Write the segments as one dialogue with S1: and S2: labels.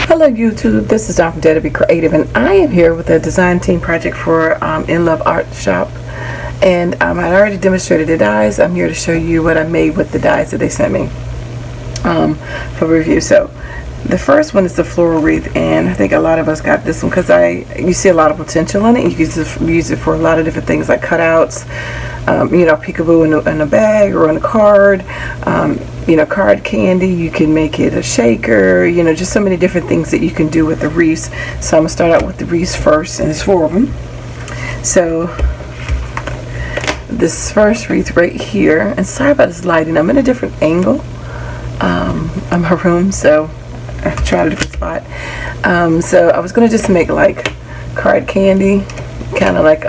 S1: Hello YouTube, this is Dr. DaretoBeCreative, and I am here with a design team project for Inloveartshop, and I already demonstrated the dies. I'm here to show you what I made with the dies that they sent me for review. So the first one is the floral wreath, and I think a lot of us got this one because you see a lot of potential in it. You can just use it for a lot of different things like cutouts, peekaboo in a bag or on a card, card candy. You can make it a shaker, just so many different things that you can do with the wreaths. So I'm going to start out with the wreaths first, and there's 4 of them. So this first wreath right here, and sorry about this lighting, I'm in a different angle of my room, so I tried a different spot. So I was going to just make like card candy, kind of like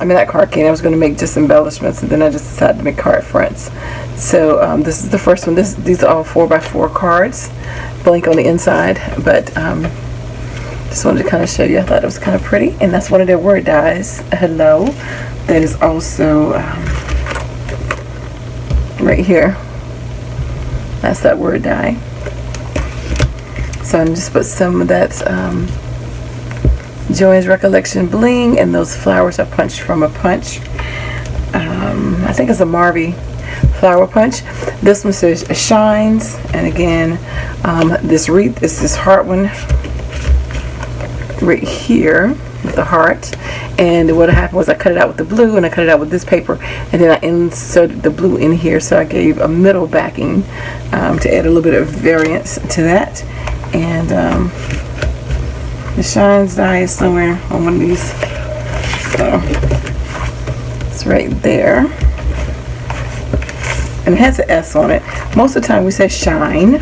S1: not card candy. I was going to make just embellishments, and then I just decided to make card fronts. So this is the first one. These are all 4x4 cards, blank on the inside, but just wanted to kind of show you. I thought it was kind of pretty, and that's one of their word dies. Hello. That is also right here. That's that word die. So I'm just put some of that Joanne's Recollection bling, and those flowers are punched from a punch. I think it's a Marvy flower punch. This one says shines, and again, this wreath is this heart one right here with the heart. And what happened was I cut it out with the blue, and I cut it out with this paper, and then I inserted the blue in here, so I gave a middle backing to add a little bit of variance to that. And the shines die is somewhere on one of these, so it's right there, and it has an S on it. Most of the time we say shine,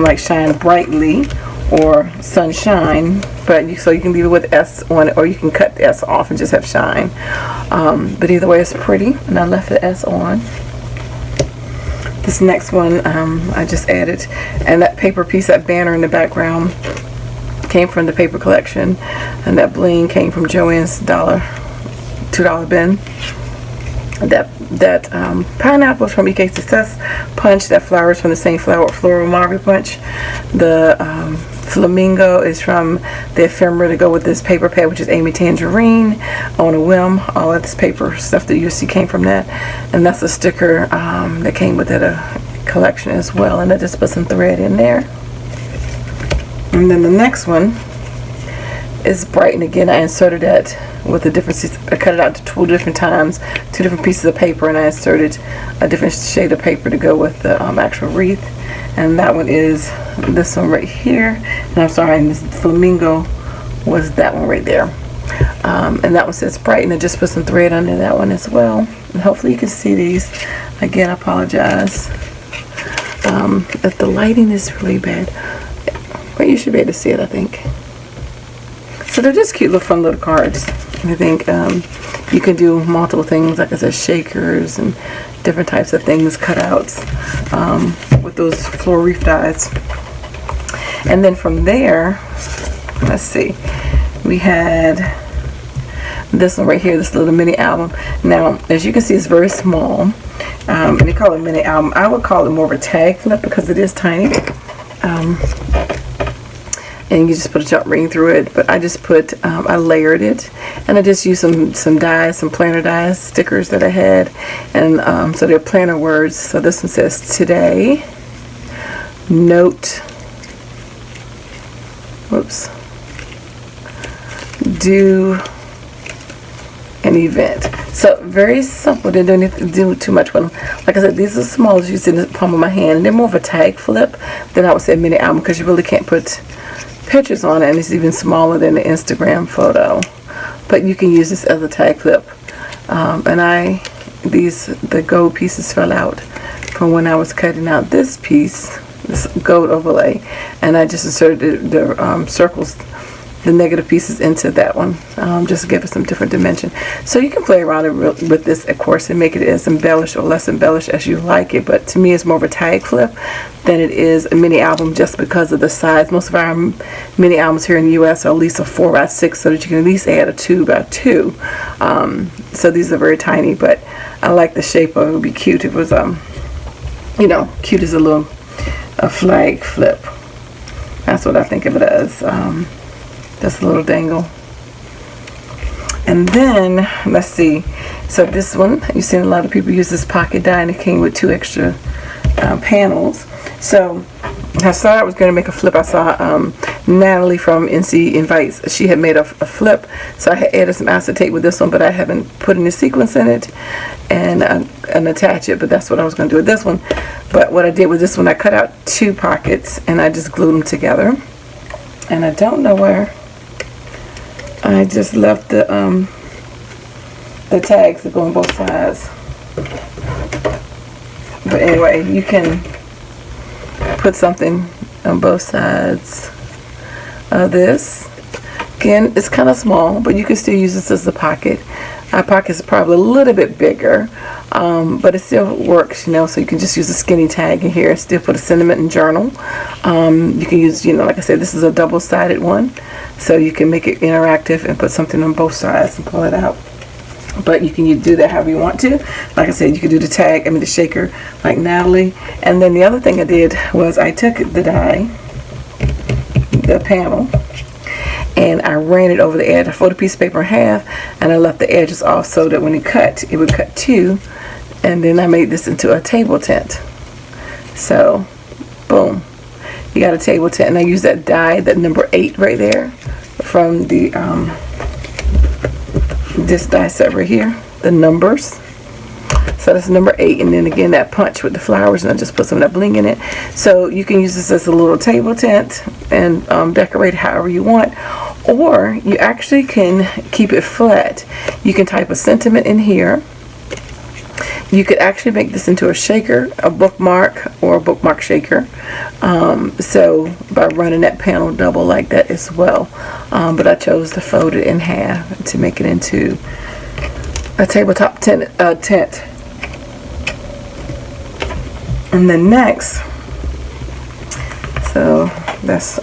S1: like shine brightly or sunshine, but so you can leave it with S on it, or you can cut the S off and just have shine. But either way, it's pretty, and I left the S on. This next one I just added, and that paper piece, that banner in the background, came from the paper collection, and that bling came from Joanne's $2 bin. That pineapple from EK Success punch. That flowers from the same floral Marvy punch. The flamingo is from the ephemera to go with this paper pad, which is Amy Tangerine on a whim. All of this paper stuff that you see came from that, and that's a sticker that came with that collection as well. And I just put some thread in there. And then the next one is Brighten. Again, I inserted that with the different, I cut it out to 2 different times, 2 different pieces of paper, and I inserted a different shade of paper to go with the actual wreath. And that one is this one right here. And I'm sorry, and this flamingo was that one right there. And that one says Brighten. I just put some thread under that one as well. And hopefully you can see these. Again, I apologize if the lighting is really bad. But you should be able to see it, I think. So they're just cute little fun little cards. I think you can do multiple things, like I said, shakers and different types of things, cutouts with those floral wreath dies. And then from there, let's see, we had this one right here, this little mini album. Now, as you can see, it's very small. And they call it a mini album. I would call it more of a tag flip because it is tiny. And you just put a jump ring through it, but I just put, I layered it, and I just used some dies, some planner dies, stickers that I had, and so they're planner words. So this one says today, note, whoops, do an event. So very simple. They don't need to do too much with them. Like I said, these are small as you see in the palm of my hand, and they're more of a tag flip than I would say a mini album, because you really can't put pictures on it, and it's even smaller than the Instagram photo. But you can use this as a tag flip. And the gold pieces fell out from when I was cutting out this piece, this gold overlay, and I just inserted the circles, the negative pieces into that one, just to give it some different dimension. So you can play around with this, of course, and make it as embellished or less embellished as you like it. But to me, it's more of a tag flip than it is a mini album, just because of the size. Most of our mini albums here in the U.S. are at least a 4x6, so that you can at least add a 2x2. So these are very tiny, but I like the shape of it. It would be cute. It was, cute as a flag flip. That's what I think of it as. Just a little dangle. And then, let's see. So this one, you've seen a lot of people use this pocket die, and it came with 2 extra panels. So I thought I was going to make a flip. I saw Natalie from NC Invites. She had made a flip, so I had added some acetate with this one, but I haven't put any sequins in it and attach it. But that's what I was going to do with this one. But what I did with this one, I cut out 2 pockets and I just glued them together. And I don't know where. I just left the tags that go on both sides. But anyway, you can put something on both sides of this. Again, it's kind of small, but you can still use this as a pocket. Our pocket's probably a little bit bigger, but it still works, you know, so you can just use a skinny tag in here, still put a sentiment and journal. You can use, you know, like I said, this is a double-sided one, so you can make it interactive and put something on both sides and pull it out. But you can do that however you want to. Like I said, you can do the tag, the shaker, like Natalie. And then the other thing I did was I took the die, the panel, and I ran it over the edge. I folded a piece of paper in half, and I left the edges off so that when it cut, it would cut 2. And then I made this into a table tent. So, boom, you got a table tent. And I used that die, that number 8 right there, from the this die set right here, the numbers. So that's number 8, and then again that punch with the flowers, and I just put some of that bling in it. So you can use this as a little table tent and decorate however you want, or you actually can keep it flat. You can type a sentiment in here. You could actually make this into a shaker, a bookmark, or a bookmark shaker. So by running that panel double like that as well. But I chose to fold it in half to make it into a tabletop tent. And then next, so that's,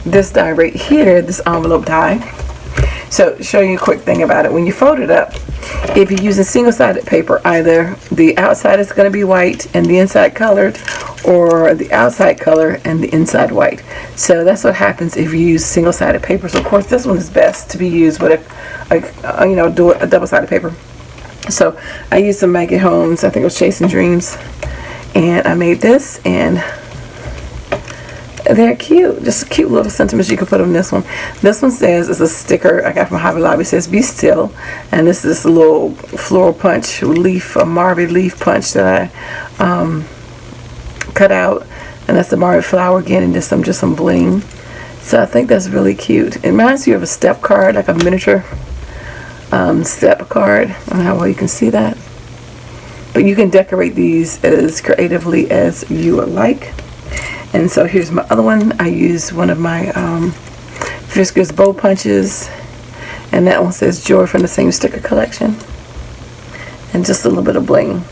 S1: this die right here, this envelope die. So show you a quick thing about it. When you fold it up, if you're using single-sided paper, either the outside is going to be white and the inside colored, or the outside color and the inside white. So that's what happens if you use single-sided paper. So of course this one is best to be used with a double-sided paper. So I used some Maggie Holmes, I think it was Chasing Dreams, and I made this, and they're cute, just cute little sentiments you can put on this one. This one says, it's a sticker I got from Hobby Lobby, it says "Be Still," and this is a little floral punch leaf, a Marvy leaf punch that I cut out, and that's the Marvy flower again, and just some bling. So I think that's really cute. It reminds you of a step card, like a miniature step card. I don't know how well you can see that, but you can decorate these as creatively as you would like. And so here's my other one. I used one of my Fiskars bow punches, and that one says "Joy" from the same sticker collection, and just a little bit of bling.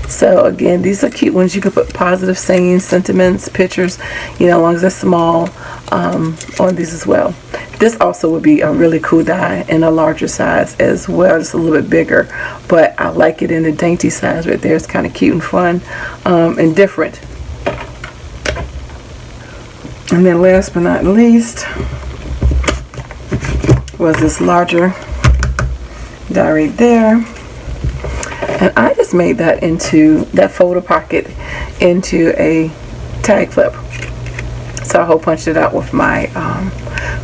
S1: So again, these are cute ones. You can put positive sayings, sentiments, pictures, you know, as long as they're small, on these as well. This also would be a really cool die in a larger size as well, just a little bit bigger, but I like it in the dainty size right there. It's kind of cute and fun, and different. And then last but not least was this larger die right there. And I just made that into that folder pocket into a tag flip. So I hole punched it out with my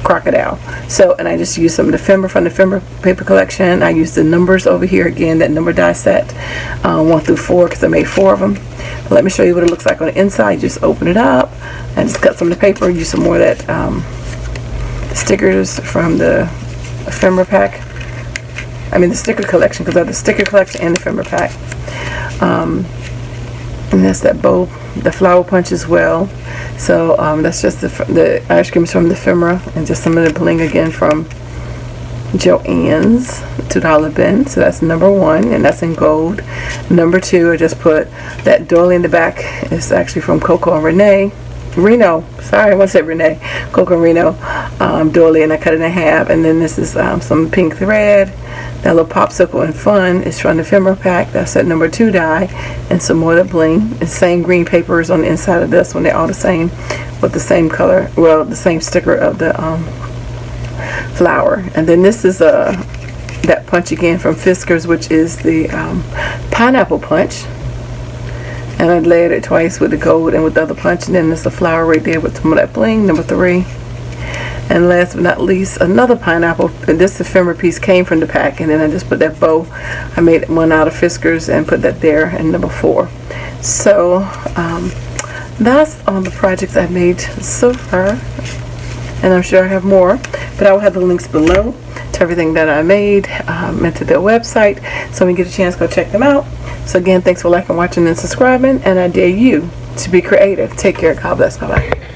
S1: crocodile. So, and I just used some of the ephemera from the ephemera paper collection. I used the numbers over here again, that number die set, 1 through 4, because I made 4 of them. Let me show you what it looks like on the inside. Just open it up and just cut some of the paper. Use some more of that stickers from the ephemera pack. I mean the sticker collection, because I have the sticker collection and the ephemera pack. And that's that bow, the flower punch as well. So that's just the ice creams from the ephemera, and just some of the bling again from Joann's $2 bin. So that's number 1, and that's in gold. Number 2, I just put that doily in the back. It's actually from Coco and Reno. Sorry, I want to say Renee. Coco and Reno doily, and I cut it in half. And then this is some pink thread. That little popsicle and fun is from the ephemera pack. That's that number 2 die, and some more of the bling. The same green papers on the inside of this one. They're all the same. with the same color, well, the same sticker of the flower. And then this is that punch again from Fiskars, which is the pineapple punch. And I layered it twice with the gold and with the other punch. And then there's a flower right there with some of that bling, number 3. And last but not least, another pineapple. And this ephemera piece came from the pack, and then I just put that bow. I made one out of Fiskars and put that there in number 4. So that's all the projects I made so far, and I'm sure I have more, but I will have the links below to everything that I made and to their website, so when you get a chance, go check them out. So again, thanks for liking, watching, and subscribing, and I dare you to be creative. Take care. God bless. Bye-bye.